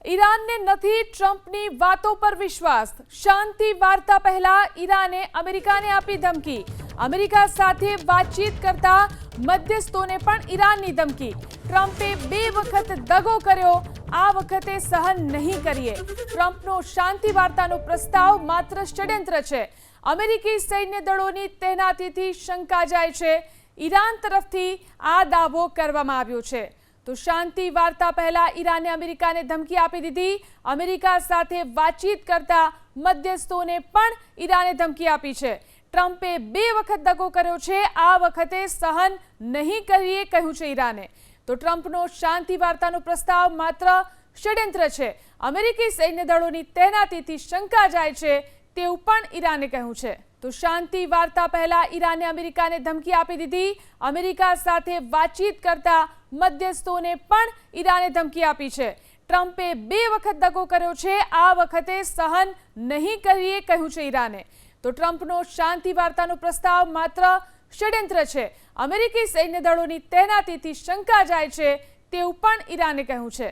ઈરાનને નથી ટ્રમ્પની વાતો પર વિશ્વાસ। શાંતિ વાર્તા પહેલા ઈરાને અમેરિકાને આપી ધમકી। અમેરિકા સાથે વાતચીત કરતા મધ્યસ્થોને પણ ઈરાનની ધમકી। ટ્રમ્પે 2 વખત દગો કર્યો, આ વખતે સહન નહીં કરીએ। ટ્રમ્પનો શાંતિ વાર્તાનો પ્રસ્તાવ માત્ર ષડયંત્ર છે। અમેરિકી સૈન્ય દળોની તૈનાતીથી શંકા જાય છે। ઈરાન તરફથી આ દાવો કરવામાં આવ્યો છે। તો શાંતિ વાર્તા પહેલા ઈરાને અમેરિકાને ધમકી આપી દીધી। અમેરિકા સાથે વાતચીત કરતા મધ્યસ્થોને પણ ઈરાને ધમકી આપી છે। ટ્રમ્પે 2 વખત દગો કર્યો છે, આ વખતે સહન નહીં કરીએ કહ્યું છે ઈરાને। તો ટ્રમ્પનો શાંતિ વાર્તાનો પ્રસ્તાવ માત્ર ષડયંત્ર છે। અમેરિકી સૈન્ય દળોની તૈનાતીથી શંકા જાય છે તેવું પણ ઈરાને કહ્યું છે। તો શાંતિ વાર્તા પહેલા ઈરાને અમેરિકાને ધમકી આપી દીધી। અમેરિકા સાથે વાતચીત કરતા મધ્યસ્થોને પણ ઈરાને ધમકી આપી છે। ટ્રમ્પે 2 વખત દગો કર્યો છે, આ વખતે સહન નહીં કરીએ કહ્યું છે ઈરાને। તો ટ્રમ્પનો શાંતિ વાર્તાનો પ્રસ્તાવ માત્ર ષડયંત્ર છે। અમેરિકી સૈન્ય દળોની તૈનાતીથી શંકા જાય છે તેવું પણ ઈરાને કહ્યું છે।